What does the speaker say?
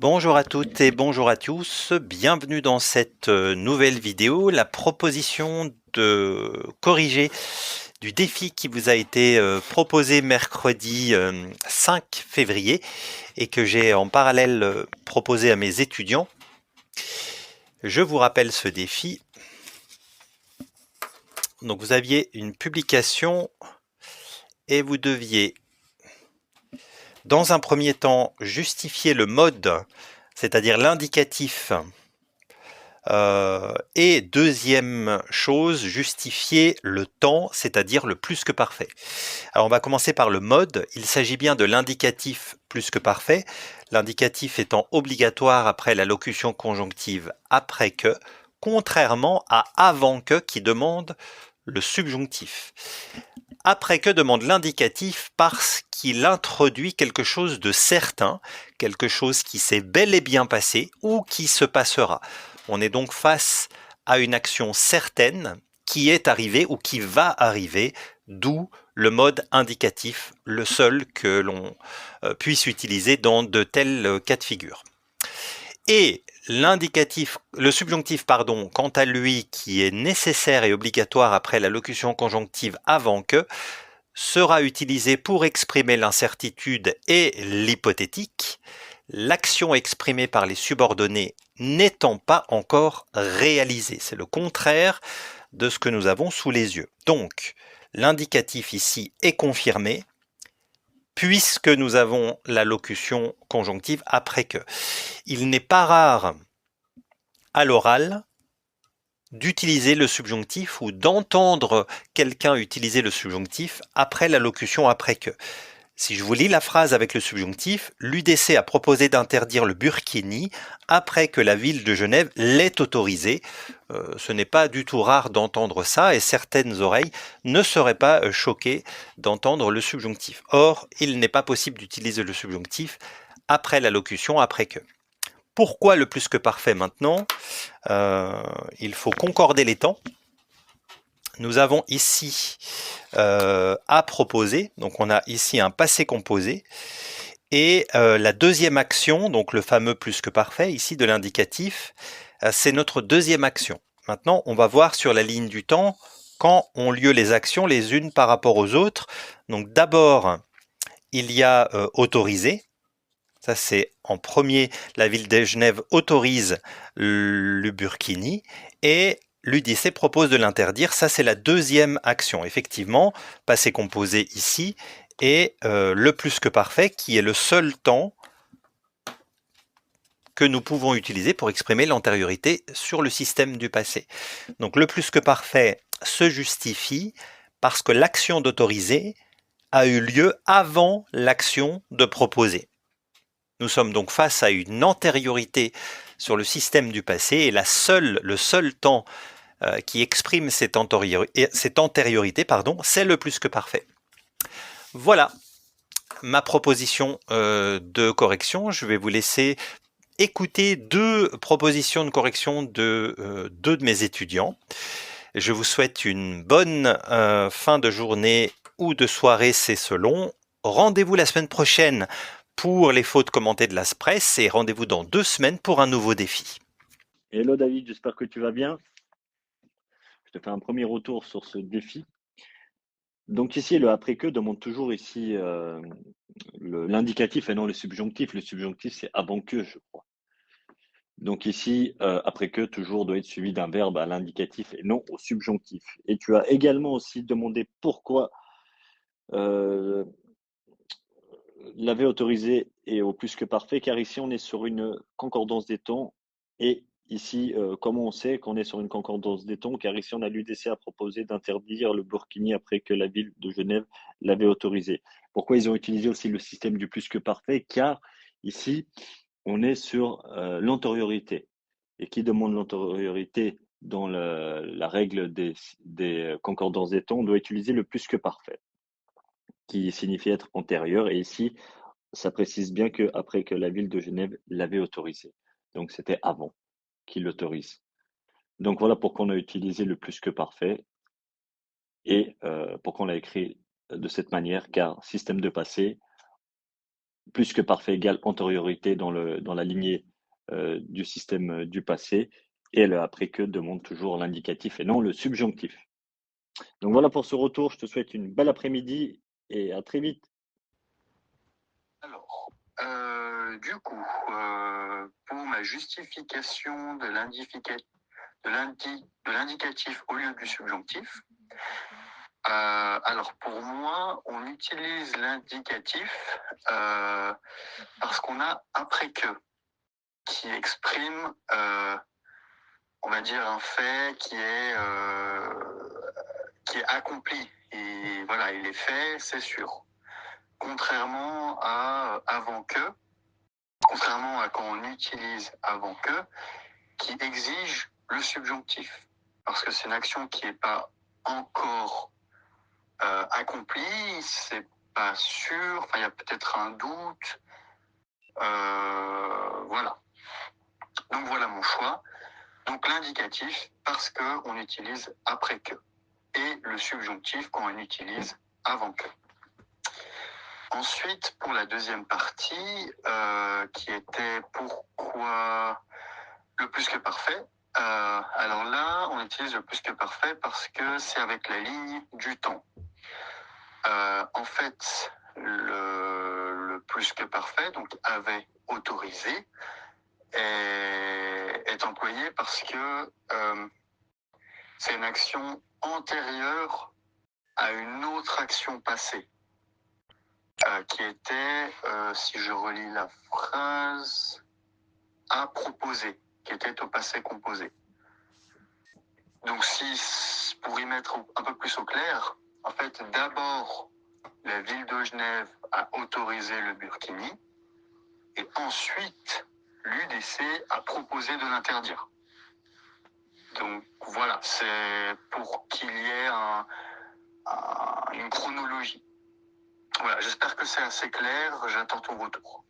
Bonjour à toutes et bonjour à tous, bienvenue dans cette nouvelle vidéo, la proposition de corriger du défi qui vous a été proposé mercredi 5 février et que j'ai en parallèle proposé à mes étudiants. Je vous rappelle ce défi. Donc vous aviez une publication et vous deviez dans un premier temps justifier le mode, c'est-à-dire l'indicatif. Et deuxième chose, justifier le temps, c'est-à-dire le plus que parfait. Alors on va commencer par le mode. Il s'agit bien de l'indicatif plus que parfait, l'indicatif étant obligatoire après la locution conjonctive après que, contrairement à avant que qui demande le subjonctif. Après que demande l'indicatif parce qu'il introduit quelque chose de certain, quelque chose qui s'est bel et bien passé ou qui se passera. On est donc face à une action certaine qui est arrivée ou qui va arriver, d'où le mode indicatif, le seul que l'on puisse utiliser dans de tels cas de figure. Et l'indicatif, le subjonctif, pardon, quant à lui, qui est nécessaire et obligatoire après la locution conjonctive avant que, sera utilisé pour exprimer l'incertitude et l'hypothétique, l'action exprimée par les subordonnés n'étant pas encore réalisée. C'est le contraire de ce que nous avons sous les yeux. Donc, l'indicatif ici est confirmé, puisque nous avons la locution conjonctive après que. Il n'est pas rare à l'oral d'utiliser le subjonctif ou d'entendre quelqu'un utiliser le subjonctif après la locution après que. Si je vous lis la phrase avec le subjonctif, l'UDC a proposé d'interdire le burkini après que la ville de Genève l'ait autorisé. Ce n'est pas du tout rare d'entendre ça et certaines oreilles ne seraient pas choquées d'entendre le subjonctif. Or, il n'est pas possible d'utiliser le subjonctif après la locution après que. Pourquoi le plus que parfait maintenant? Il faut concorder les temps. Nous avons ici à proposer, donc on a ici un passé composé, et la deuxième action, donc le fameux plus que parfait, ici de l'indicatif, c'est notre deuxième action. Maintenant, on va voir sur la ligne du temps quand ont lieu les actions les unes par rapport aux autres. Donc d'abord, il y a autorisé. Ça, c'est en premier, la ville de Genève autorise le burkini et l'UDC propose de l'interdire. Ça, c'est la deuxième action. Effectivement, passé composé ici et le plus que parfait qui est le seul temps que nous pouvons utiliser pour exprimer l'antériorité sur le système du passé. Donc le plus que parfait se justifie parce que l'action d'autoriser a eu lieu avant l'action de proposer. Nous sommes donc face à une antériorité sur le système du passé et le seul temps qui exprime cette antériorité, c'est le plus que parfait. Voilà ma proposition de correction. Je vais vous laisser écouter deux propositions de correction de deux de mes étudiants. Je vous souhaite une bonne fin de journée ou de soirée, c'est selon. Rendez-vous la semaine prochaine pour les fautes commentées de l'Aspress et rendez-vous dans 2 semaines pour un nouveau défi. Hello David, j'espère que tu vas bien. Je te fais un premier retour sur ce défi. Donc ici, le après que demande toujours ici l'indicatif et non le subjonctif. Le subjonctif, c'est avant que, je crois. Donc ici, après que toujours doit être suivi d'un verbe à l'indicatif et non au subjonctif. Et tu as également aussi demandé pourquoi euh, l'avait autorisé et au plus que parfait, car ici on est sur une concordance des temps. Et ici, comment on sait qu'on est sur une concordance des temps? Car ici on a l'UDC à proposer d'interdire le burkini après que la ville de Genève l'avait autorisé. Pourquoi ils ont utilisé aussi le système du plus que parfait? Car ici on est sur l'antériorité. Et qui demande l'antériorité dans la règle des concordances des temps doit utiliser le plus que parfait, qui signifie être antérieur. Et ici, ça précise bien que après que la ville de Genève l'avait autorisé. Donc c'était avant qu'il l'autorise. Donc voilà pourquoi on a utilisé le plus que parfait et pourquoi on l'a écrit de cette manière, car système de passé, plus que parfait égale antériorité dans la lignée du système du passé. Et le après que demande toujours l'indicatif et non le subjonctif. Donc voilà pour ce retour. Je te souhaite une belle après-midi et à très vite. Alors, pour ma justification de l'indicatif au lieu du subjonctif, alors pour moi, on utilise l'indicatif parce qu'on a après que, qui exprime, on va dire, un fait qui est accompli. Et voilà, il est fait, c'est sûr. Contrairement à avant que, contrairement à quand on utilise avant que, qui exige le subjonctif. Parce que c'est une action qui n'est pas encore accomplie, c'est pas sûr, enfin il y a peut-être un doute. Voilà. Donc voilà mon choix. Donc l'indicatif parce qu'on utilise après que. Et le subjonctif quand on utilise avant que. Ensuite, pour la deuxième partie, qui était pourquoi le plus que parfait. Alors là, on utilise le plus que parfait parce que c'est avec la ligne du temps. En fait, le plus que parfait, donc avait autorisé, est employé parce que c'est une action antérieure à une autre action passée, qui était, si je relis la phrase, à proposer, qui était au passé composé. Donc si, pour y mettre un peu plus au clair, en fait, d'abord, la ville de Genève a autorisé le burkini, et ensuite, l'UDC a proposé de l'interdire. Donc voilà, c'est pour qu'il y ait une chronologie. Voilà, j'espère que c'est assez clair, j'attends ton retour.